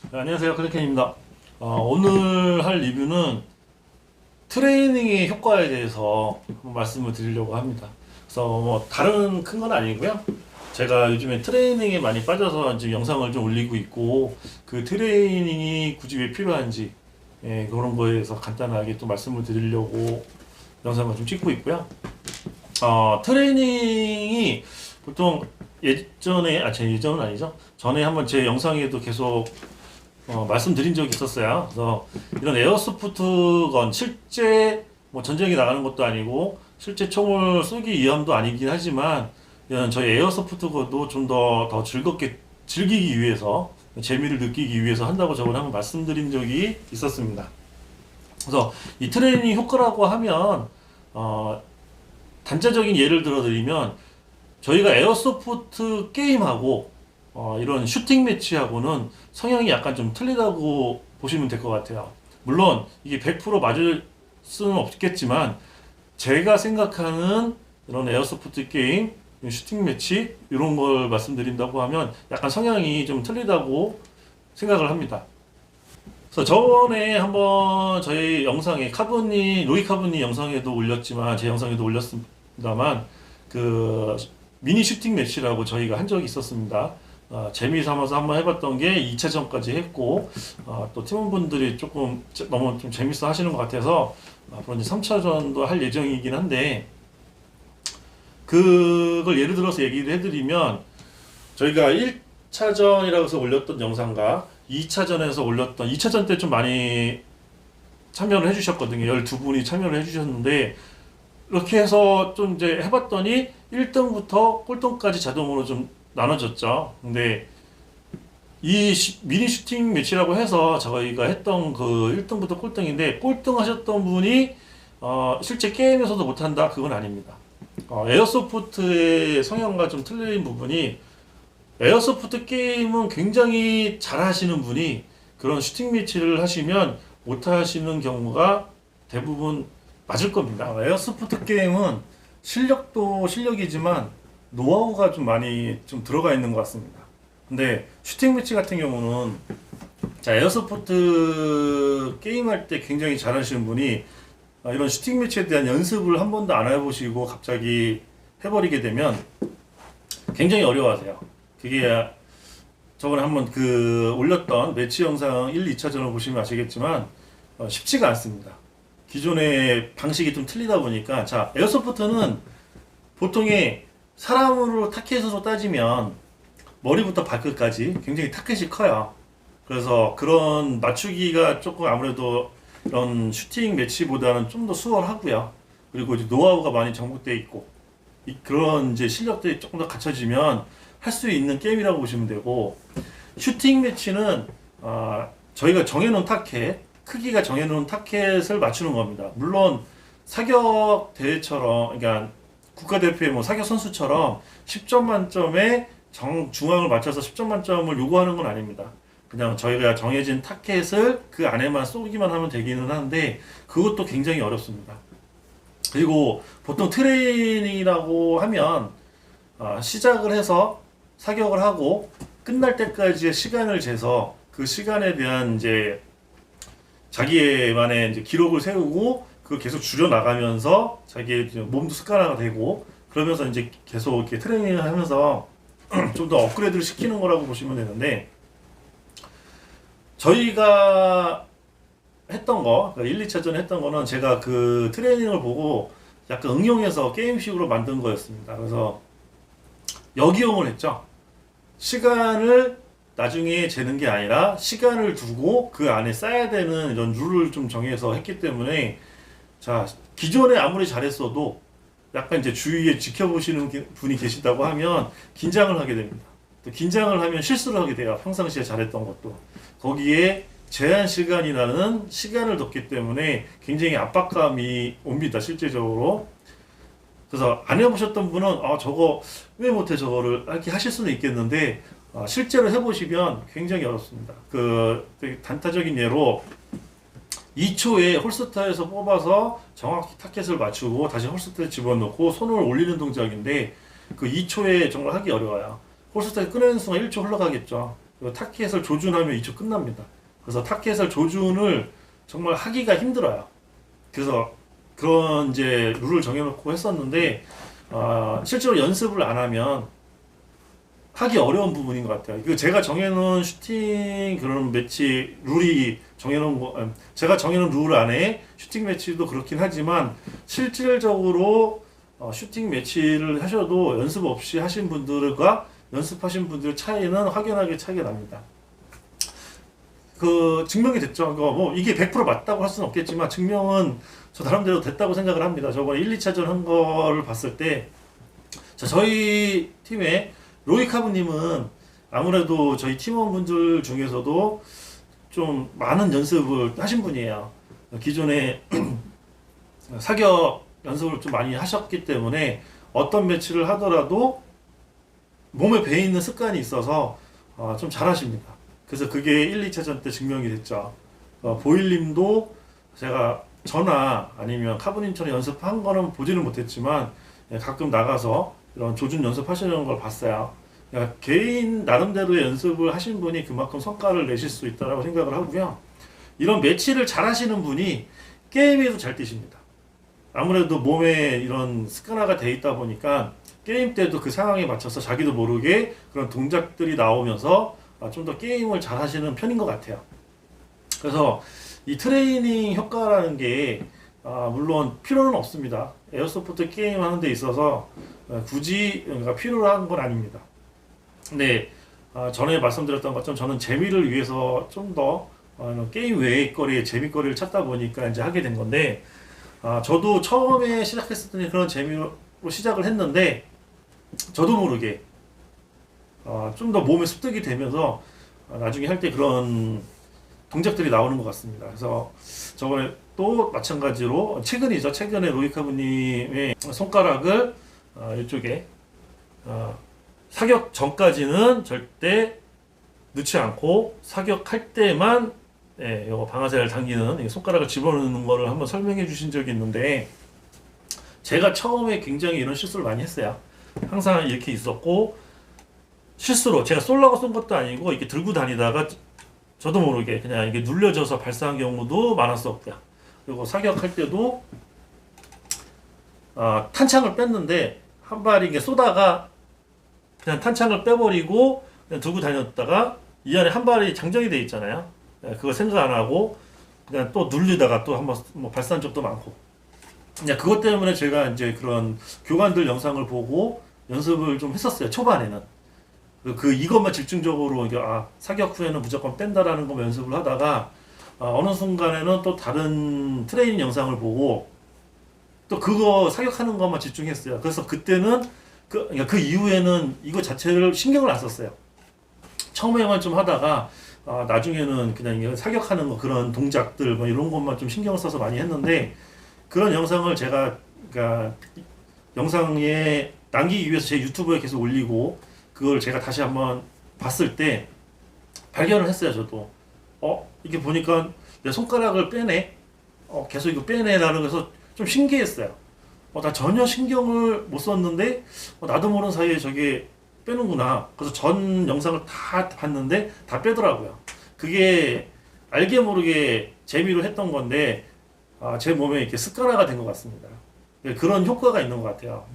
네, 안녕하세요. 클리켄입니다. 오늘 할 리뷰는 트레이닝의 효과에 대해서 한번 말씀을 드리려고 합니다. 그래서 뭐 다른 큰 건 아니고요. 제가 요즘에 트레이닝에 많이 빠져서 지금 영상을 좀 올리고 있고, 그 트레이닝이 굳이 왜 필요한지, 그런 거에 대해서 간단하게 또 말씀을 드리려고 영상을 좀 찍고 있고요. 트레이닝이 보통 제 예전은 아니죠. 전에 한번 제 영상에도 계속 말씀드린 적이 있었어요. 그래서 이런 에어소프트건 실제 뭐 전쟁에 나가는 것도 아니고 실제 총을 쏘기 위함도 아니긴 하지만 이런 저희 에어소프트건도 좀 더 즐겁게 즐기기 위해서 재미를 느끼기 위해서 한다고 저번에 한번 말씀드린 적이 있었습니다. 그래서 이 트레이닝 효과라고 하면 단자적인 예를 들어드리면 저희가 에어소프트 게임하고 이런 슈팅 매치하고는 성향이 약간 좀 틀리다고 보시면 될 것 같아요. 물론 이게 100% 맞을 수는 없겠지만 제가 생각하는 이런 에어소프트 게임, 슈팅 매치 이런 걸 말씀드린다고 하면 약간 성향이 좀 틀리다고 생각을 합니다. 그래서 저번에 한번 저희 영상에 로이 카브니 영상에도 올렸지만 제 영상에도 올렸습니다만 그 미니 슈팅 매치라고 저희가 한 적이 있었습니다. 재미 삼아서 한번 해봤던 게 2차전까지 했고, 또 팀원분들이 조금 너무 좀 재밌어 하시는 것 같아서 앞으로 이제 3차전도 할 예정이긴 한데, 그걸 예를 들어서 얘기를 해드리면 저희가 1차전이라고 해서 올렸던 영상과 2차전에서 올렸던 2차전 때 좀 많이 참여를 해주셨거든요. 12분이 참여를 해주셨는데 이렇게 해서 좀 이제 해봤더니 1등부터 꼴등까지 자동으로 좀 나눠졌죠. 근데 이 미니 슈팅 매치라고 해서 저희가 했던 그 1등부터 꼴등인데 꼴등 하셨던 분이 실제 게임에서도 못한다? 그건 아닙니다. 에어소프트의 성향과 좀 틀린 부분이 에어소프트 게임은 굉장히 잘 하시는 분이 그런 슈팅 매치를 하시면 못 하시는 경우가 대부분 맞을 겁니다. 에어소프트 게임은 실력도 실력이지만 노하우가 좀 많이 좀 들어가 있는 것 같습니다. 근데 슈팅 매치 같은 경우는 자, 에어소프트 게임할 때 굉장히 잘하시는 분이 이런 슈팅 매치에 대한 연습을 한 번도 안 해보시고 갑자기 해버리게 되면 굉장히 어려워하세요. 그게 저번에 한번 그 올렸던 매치 영상 1, 2차전을 보시면 아시겠지만 쉽지가 않습니다. 기존의 방식이 좀 틀리다 보니까 자, 에어소프트는 보통의 사람으로 타켓으로 따지면 머리부터 발끝까지 굉장히 타켓이 커요. 그래서 그런 맞추기가 조금 아무래도 이런 슈팅 매치보다는 좀 더 수월하고요. 그리고 이제 노하우가 많이 정복되어 있고 그런 이제 실력들이 조금 더 갖춰지면 할 수 있는 게임이라고 보시면 되고 슈팅 매치는 저희가 정해놓은 타켓 크기가 정해놓은 타켓을 맞추는 겁니다. 물론 사격 대회처럼 그러니까 국가대표의 뭐 사격 선수처럼 10점 만점에 중앙을 맞춰서 10점 만점을 요구하는 건 아닙니다. 그냥 저희가 정해진 타켓을 그 안에만 쏘기만 하면 되기는 하는데 그것도 굉장히 어렵습니다. 그리고 보통 트레이닝이라고 하면 시작을 해서 사격을 하고 끝날 때까지의 시간을 재서 그 시간에 대한 이제 자기만의 이제 기록을 세우고 그걸 계속 줄여 나가면서 자기의 몸도 습관화가 되고 그러면서 이제 계속 이렇게 트레이닝을 하면서 좀 더 업그레이드를 시키는 거라고 보시면 되는데 저희가 했던 거, 1, 2차전 했던 거는 제가 그 트레이닝을 보고 약간 응용해서 게임식으로 만든 거였습니다. 그래서 역이용을 했죠. 시간을 나중에 재는 게 아니라 시간을 두고 그 안에 쌓아야 되는 이런 룰을 좀 정해서 했기 때문에 자, 기존에 아무리 잘했어도 약간 이제 주위에 지켜보시는 분이 계시다고 하면 긴장을 하게 됩니다. 또 긴장을 하면 실수를 하게 돼요. 평상시에 잘했던 것도. 거기에 제한 시간이라는 시간을 뒀기 때문에 굉장히 압박감이 옵니다. 실제적으로. 그래서 안 해보셨던 분은 저거 왜 못해 저거를 이렇게 하실 수는 있겠는데 실제로 해보시면 굉장히 어렵습니다. 그 단타적인 예로 2초에 홀스터에서 뽑아서 정확히 타켓을 맞추고 다시 홀스터에 집어넣고 손을 올리는 동작인데 그 2초에 정말 하기 어려워요. 홀스터에 꺼내는 순간 1초 흘러가겠죠. 그리고 타켓을 조준하면 이쪽 끝납니다. 그래서 타켓을 조준을 정말 하기가 힘들어요. 그래서 그런 이제 룰을 정해놓고 했었는데 실제로 연습을 안 하면 하기 어려운 부분인 것 같아요. 이거 제가 정해놓은 슈팅 그런 매치 룰이 정해놓은 거, 제가 정해놓은 룰 안에 슈팅 매치도 그렇긴 하지만 실질적으로 슈팅 매치를 하셔도 연습 없이 하신 분들과 연습하신 분들의 차이는 확연하게 차이가 납니다. 그 증명이 됐죠. 뭐 이게 100% 맞다고 할 수는 없겠지만 증명은 저 나름대로 됐다고 생각을 합니다. 저번에 1, 2차전 한 거를 봤을 때 저희 팀에 로이카브님은 아무래도 저희 팀원분들 중에서도 좀 많은 연습을 하신 분이에요. 기존에 사격 연습을 좀 많이 하셨기 때문에 어떤 매치를 하더라도 몸에 배어 있는 습관이 있어서 좀 잘하십니다. 그래서 그게 1, 2차전 때 증명이 됐죠. 보일님도 제가 저나 아니면 카브님처럼 연습한 거는 보지는 못했지만 가끔 나가서 이런 조준 연습하시는 걸 봤어요. 그러니까 개인 나름대로의 연습을 하신 분이 그만큼 성과를 내실 수 있다고 생각을 하고요. 이런 매치를 잘 하시는 분이 게임에도 잘 뛰십니다. 아무래도 몸에 이런 습관화가 돼 있다 보니까 게임 때도 그 상황에 맞춰서 자기도 모르게 그런 동작들이 나오면서 좀 더 게임을 잘 하시는 편인 것 같아요. 그래서 이 트레이닝 효과라는 게 물론 필요는 없습니다. 에어소프트 게임 하는 데 있어서 굳이 필요로 하는 건 아닙니다. 근데 전에 말씀드렸던 것처럼 저는 재미를 위해서 좀 더 게임 외의 거리에 재미거리를 찾다 보니까 이제 하게 된 건데 저도 처음에 시작했을 때는 그런 재미로 시작을 했는데 저도 모르게 좀 더 몸에 습득이 되면서 나중에 할 때 그런 동작들이 나오는 것 같습니다. 그래서 저번에 또 마찬가지로 최근에 로이카브님의 손가락을 이쪽에 사격 전까지는 절대 넣지 않고 사격할 때만 요거 방아쇠를 당기는 손가락을 집어넣는 거를 한번 설명해 주신 적이 있는데 제가 처음에 굉장히 이런 실수를 많이 했어요. 항상 이렇게 있었고 실수로 제가 쏠라고 쏜 것도 아니고 이렇게 들고 다니다가 저도 모르게 그냥 이게 눌려져서 발사한 경우도 많았었고요. 그리고 사격할 때도 탄창을 뺐는데 한 발이 이게 쏘다가 그냥 탄창을 빼버리고 그냥 들고 다녔다가 이 안에 한 발이 장전이 돼 있잖아요. 그거 생각 안 하고 그냥 또 눌리다가 또 한번 뭐 발사한 적도 많고. 그냥 그것 때문에 제가 이제 그런 교관들 영상을 보고 연습을 좀 했었어요. 초반에는. 이것만 집중적으로 사격 후에는 무조건 뺀다라는 거 연습을 하다가 어느 순간에는 또 다른 트레이닝 영상을 보고 또 그거 사격하는 것만 집중했어요. 그래서 그때는 그 이후에는 이거 자체를 신경을 안 썼어요. 처음에만 좀 하다가 나중에는 그냥 사격하는 거 그런 동작들 뭐 이런 것만 좀 신경을 써서 많이 했는데 그런 영상을 제가 그러니까 영상에 남기기 위해서 제 유튜브에 계속 올리고 그걸 제가 다시 한번 봤을 때 발견을 했어요. 저도 이게 보니까 내 손가락을 빼네 계속 이거 빼네라는 거에서 좀 신기했어요. 나 전혀 신경을 못 썼는데 나도 모르는 사이에 저게 빼는구나. 그래서 전 영상을 다 봤는데 다 빼더라고요. 그게 알게 모르게 재미로 했던 건데 제 몸에 이렇게 습관화가 된 것 같습니다. 그런 효과가 있는 것 같아요.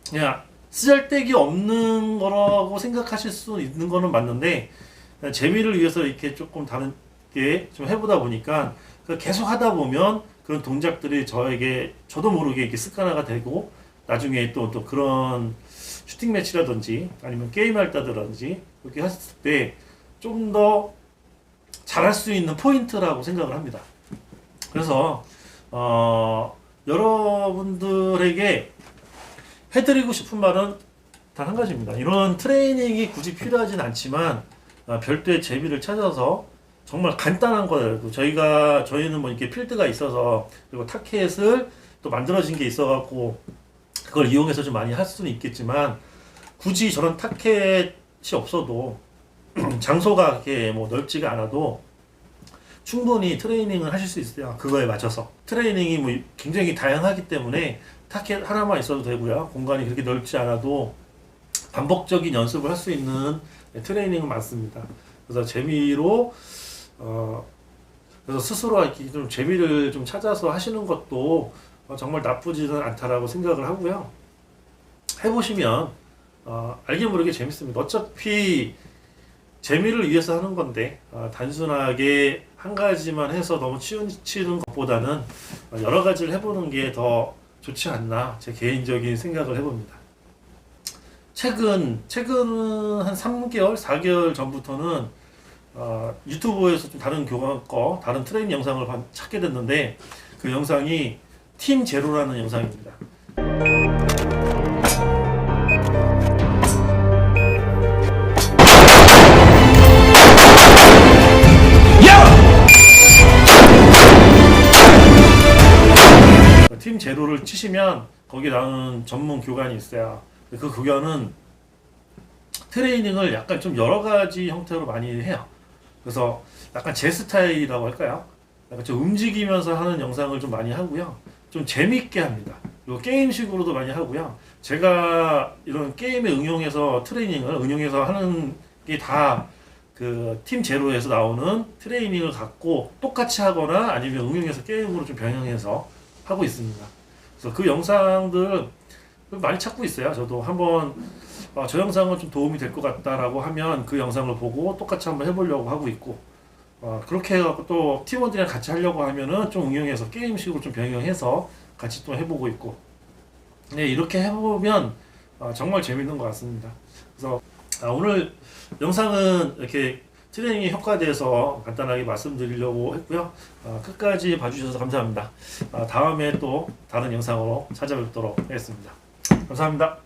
그냥 쓰잘데기 없는 거라고 생각하실 수 있는 거는 맞는데 재미를 위해서 이렇게 조금 다르게 좀 해보다 보니까 계속 하다 보면 그런 동작들이 저도 모르게 이렇게 습관화가 되고 나중에 또 그런 슈팅 매치라든지 아니면 게임할 때라든지 그렇게 했을 때 좀 더 잘할 수 있는 포인트라고 생각을 합니다. 그래서 여러분들에게 해드리고 싶은 말은 단 한 가지입니다. 이런 트레이닝이 굳이 필요하진 않지만 별도의 재미를 찾아서 정말 간단한 거예요. 저희는 뭐 이렇게 필드가 있어서 그리고 타켓을 또 만들어진 게 있어갖고 그걸 이용해서 좀 많이 할 수는 있겠지만 굳이 저런 타켓이 없어도 장소가 그렇게 뭐 넓지가 않아도 충분히 트레이닝을 하실 수 있어요. 그거에 맞춰서 트레이닝이 뭐 굉장히 다양하기 때문에 타켓 하나만 있어도 되고요. 공간이 그렇게 넓지 않아도 반복적인 연습을 할 수 있는 트레이닝은 많습니다. 그래서 재미로 그래서 스스로 이렇게 좀 재미를 좀 찾아서 하시는 것도 정말 나쁘지는 않다라고 생각을 하고요. 해보시면 알게 모르게 재밌습니다. 어차피 재미를 위해서 하는 건데 단순하게 한 가지만 해서 너무 치우치는 것보다는 여러 가지를 해보는 게 더 좋지 않나 제 개인적인 생각을 해봅니다. 최근은 한 3개월, 4개월 전부터는 유튜브에서 좀 다른 교관 거, 다른 트레이닝 영상을 찾게 됐는데 그 영상이 팀 제로라는 영상입니다. 팀 제로를 치시면 거기 나오는 전문 교관이 있어요. 그 교관은 트레이닝을 약간 좀 여러 가지 형태로 많이 해요. 그래서 약간 제 스타일이라고 할까요? 약간 좀 움직이면서 하는 영상을 좀 많이 하고요. 좀 재밌게 합니다. 그리고 게임식으로도 많이 하고요. 제가 이런 게임에 응용해서 트레이닝을 응용해서 하는 게 다 그 팀 제로에서 나오는 트레이닝을 갖고 똑같이 하거나 아니면 응용해서 게임으로 좀 변형해서 하고 있습니다. 그래서 그 영상들 많이 찾고 있어요. 저도 한번 저 영상은 좀 도움이 될 것 같다라고 하면 그 영상을 보고 똑같이 한번 해보려고 하고 있고 그렇게 해갖고 또 팀원들이랑 같이 하려고 하면은 좀 응용해서 게임식으로 좀 변형해서 같이 또 해보고 있고 네, 이렇게 해보면 정말 재밌는 것 같습니다. 그래서 오늘 영상은 이렇게 트레이닝의 효과에 대해서 간단하게 말씀드리려고 했고요. 끝까지 봐주셔서 감사합니다. 다음에 또 다른 영상으로 찾아뵙도록 하겠습니다. 감사합니다.